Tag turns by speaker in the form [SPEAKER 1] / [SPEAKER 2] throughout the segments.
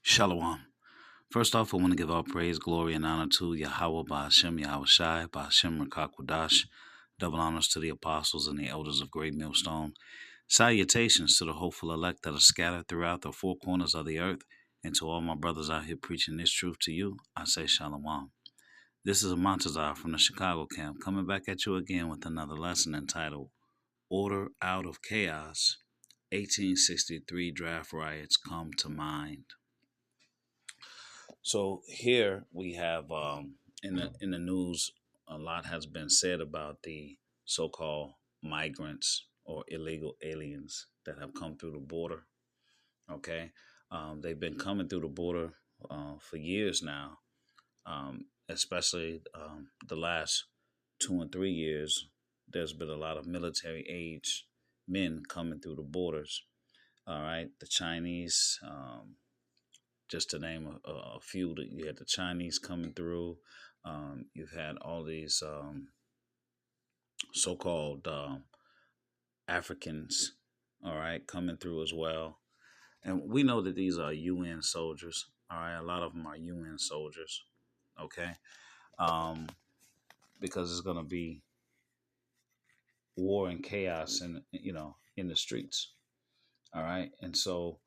[SPEAKER 1] Shalom. First off, I want to give all praise, glory, and honor to Yahweh Ba'ashem, Yahweh Shai, Ba'ashem Rakakwadash. Double honors to the apostles and the elders of Great Millstone. Salutations to the hopeful elect that are scattered throughout the four corners of the earth. And to all my brothers out here preaching this truth to you, I say Shalom. This is a Montazar from the Chicago camp coming back at you again with another lesson entitled Order Out of Chaos. 1863 Draft Riots Come to Mind. So here we have in the news, a lot has been said about the so-called migrants or illegal aliens that have come through the border. Okay, they've been coming through the border for years now, especially the last 2 and 3 years. There's been a lot of military age men coming through the borders. All right, the Chinese. Just to name a few, that you had the Chinese coming through. You've had all these so-called Africans, all right, coming through as well. And we know that these are UN soldiers, all right. A lot of them are UN soldiers, okay, because it's going to be war and chaos, in the streets, all right. And so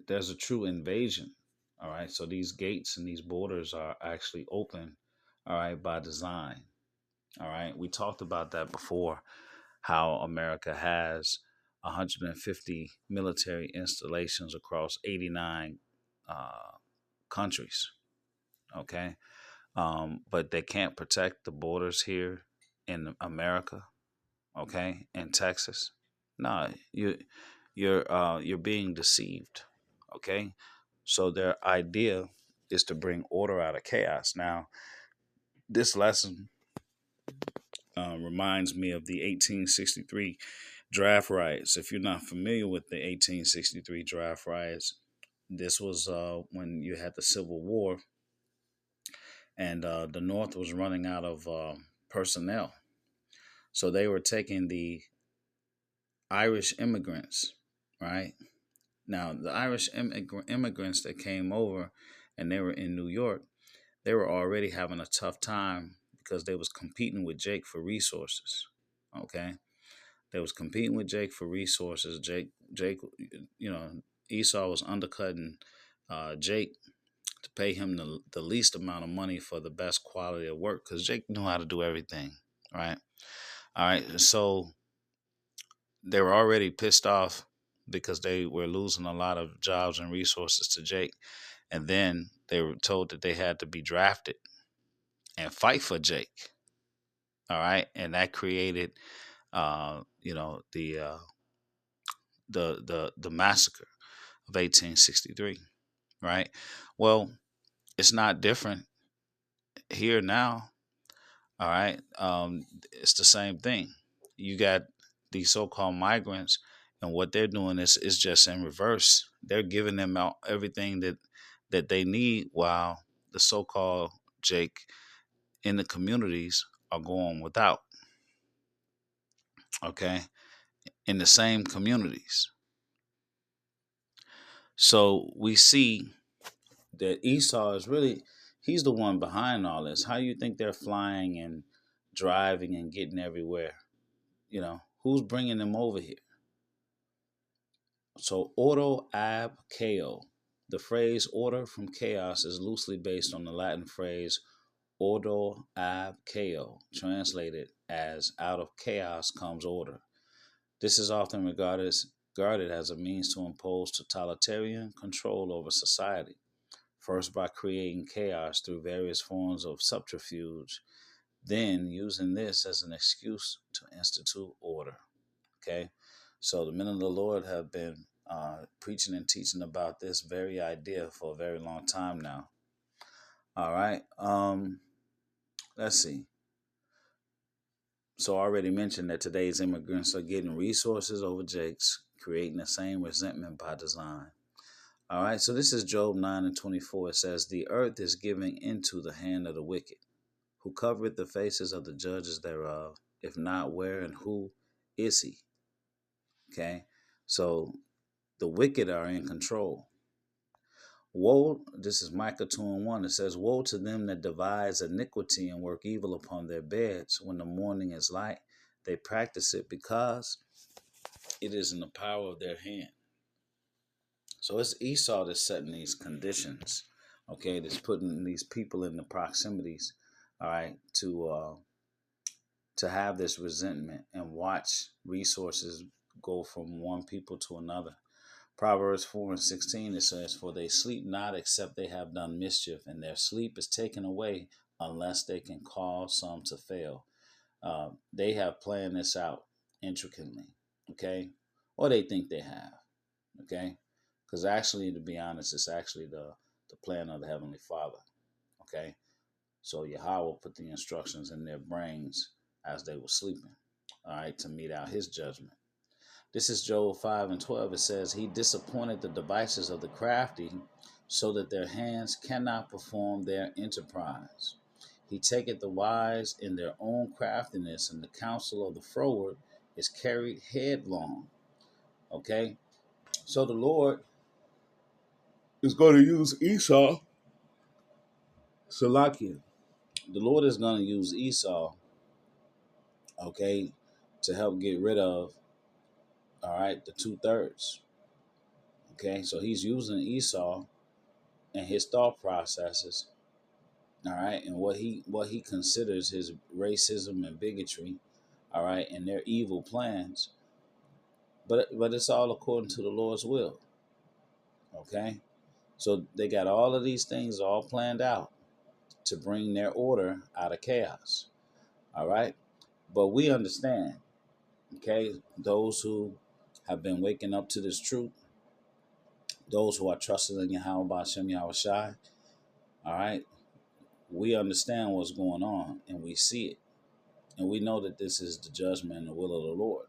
[SPEAKER 1] there's a true invasion. All right. So these gates and these borders are actually open, all right, by design. All right. We talked about that before, how America has 150 military installations across 89 countries. Okay. But they can't protect the borders here in America. Okay. In Texas. No, you're being deceived. Okay. So their idea is to bring order out of chaos. Now, this lesson reminds me of the 1863 draft riots. If you're not familiar with the 1863 draft riots, this was when you had the Civil War, and the North was running out of personnel. So they were taking the Irish immigrants, right? Now, the Irish immigrants that came over and they were in New York, they were already having a tough time because they was competing with Jake for resources. Okay. They was competing with Jake for resources. Jake, Esau was undercutting Jake to pay him the least amount of money for the best quality of work because Jake knew how to do everything. Right. All right. So they were already pissed off because they were losing a lot of jobs and resources to Jake. And then they were told that they had to be drafted and fight for Jake. All right. And that created, the massacre of 1863. Right. Well, it's not different here now. All right. It's the same thing. You got these so-called migrants, and what they're doing is just in reverse. They're giving them out everything that they need, while the so-called Jake in the communities are going without. Okay, in the same communities. So we see that Esau is really, he's the one behind all this. How you think they're flying and driving and getting everywhere? Who's bringing them over here? So ordo ab chaos. The phrase order from chaos is loosely based on the Latin phrase ordo ab chaos, translated as out of chaos comes order. This is often regarded as a means to impose totalitarian control over society, first by creating chaos through various forms of subterfuge, then using this as an excuse to institute order. Okay, so the men of the Lord have been preaching and teaching about this very idea for a very long time now. All right, let's see. So I already mentioned that today's immigrants are getting resources over Jake's, creating the same resentment by design. All right, so this is Job 9:24. It says, "The earth is giving into the hand of the wicked, who covereth the faces of the judges thereof. If not, where and who is he?" Okay, so the wicked are in control. Woe, this is Micah 2 and 1. It says, woe to them that devise iniquity and work evil upon their beds. When the morning is light, they practice it because it is in the power of their hand. So it's Esau that's setting these conditions, okay, that's putting these people in the proximities, all right, to have this resentment and watch resources go from one people to another. Proverbs 4 and 16, it says, for they sleep not except they have done mischief, and their sleep is taken away unless they can cause some to fail. They have planned this out intricately, okay? Or they think they have, okay? Because actually, to be honest, it's actually the plan of the Heavenly Father, okay? So Yahweh put the instructions in their brains as they were sleeping, all right, to mete out his judgment. This is Job 5 and 12. It says, he disappointed the devices of the crafty so that their hands cannot perform their enterprise. He taketh the wise in their own craftiness, and the counsel of the froward is carried headlong. Okay? So the Lord is going to use Esau. Salakia. The Lord is going to use Esau, okay, to help get rid of, all right, the 2/3. Okay? So he's using Esau and his thought processes, all right, and what he considers his racism and bigotry, all right, and their evil plans, but it's all according to the Lord's will, okay. So they got all of these things all planned out to bring their order out of chaos, all right. But we understand, okay, those who have been waking up to this truth, those who are trusting in Yahweh Ba'Shem Yahweh Shai, all right, we understand what's going on and we see it. And we know that this is the judgment and the will of the Lord.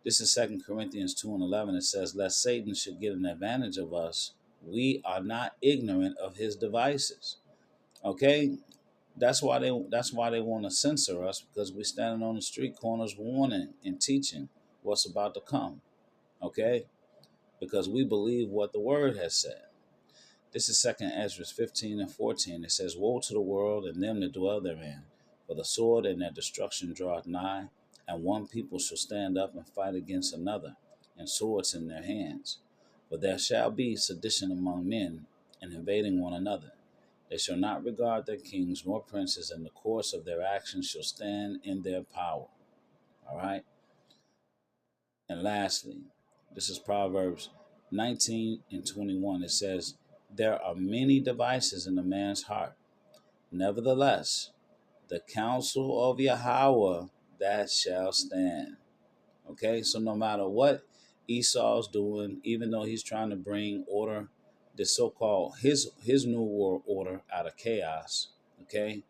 [SPEAKER 1] This is 2 Corinthians 2 and 11. It says, lest Satan should get an advantage of us, we are not ignorant of his devices. Okay? That's why they want to censor us, because we're standing on the street corners warning and teaching what's about to come. Okay? Because we believe what the word has said. This is 2nd Ezra 15 and 14. It says, woe to the world and them that dwell therein, for the sword and their destruction draweth nigh, and one people shall stand up and fight against another, and swords in their hands. For there shall be sedition among men, and invading one another. They shall not regard their kings nor princes, and the course of their actions shall stand in their power. All right? And lastly, this is Proverbs 19 and 21. It says, there are many devices in a man's heart. Nevertheless, the counsel of Yahweh, that shall stand. Okay, so no matter what Esau's doing, even though he's trying to bring order, the so-called his new world order out of chaos, okay,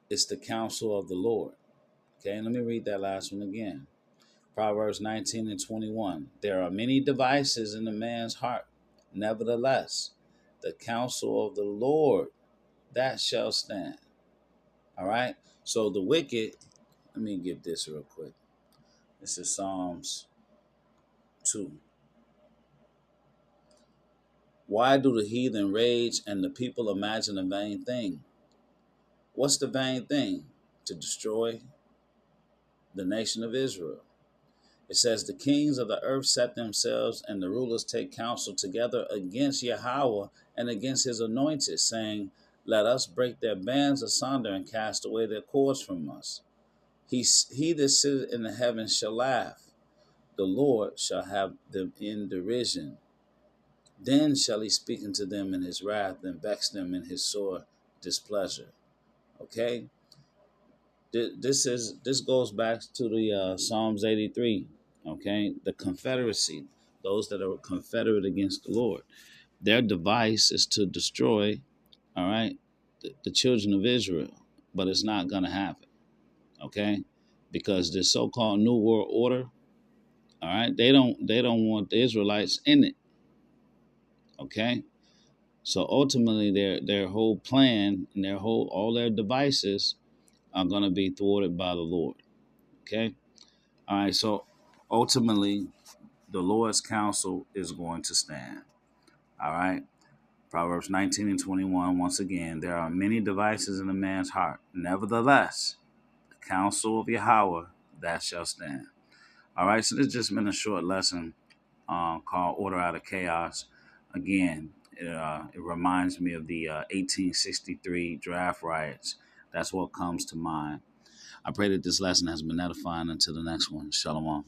[SPEAKER 1] it's the counsel of the Lord. Okay, let me read that last one again. Proverbs 19 and 21. There are many devices in a man's heart. Nevertheless, the counsel of the Lord, that shall stand. All right. So the wicked, let me get this real quick. This is Psalms 2. Why do the heathen rage and the people imagine a vain thing? What's the vain thing? To destroy the nation of Israel. It says, the kings of the earth set themselves, and the rulers take counsel together against Yahweh and against his anointed, saying, let us break their bands asunder and cast away their cords from us. He that sitteth in the heavens shall laugh. The Lord shall have them in derision. Then shall he speak unto them in his wrath, and vex them in his sore displeasure. Okay? This goes back to the Psalms 83. Okay? The confederacy, those that are confederate against the Lord. Their device is to destroy, all right, the children of Israel. But it's not going to happen. Okay? Because the so-called New World Order, all right, they don't want the Israelites in it. Okay? So ultimately their whole plan and all their devices are going to be thwarted by the Lord. Okay? All right, so ultimately the Lord's counsel is going to stand. All right? Proverbs 19 and 21, once again, there are many devices in a man's heart. Nevertheless, the counsel of Yahweh, that shall stand. All right, so this has just been a short lesson called Order Out of Chaos. Again, it reminds me of the 1863 draft riots. That's what comes to mind. I pray that this lesson has been edifying. Until the next one. Shalom.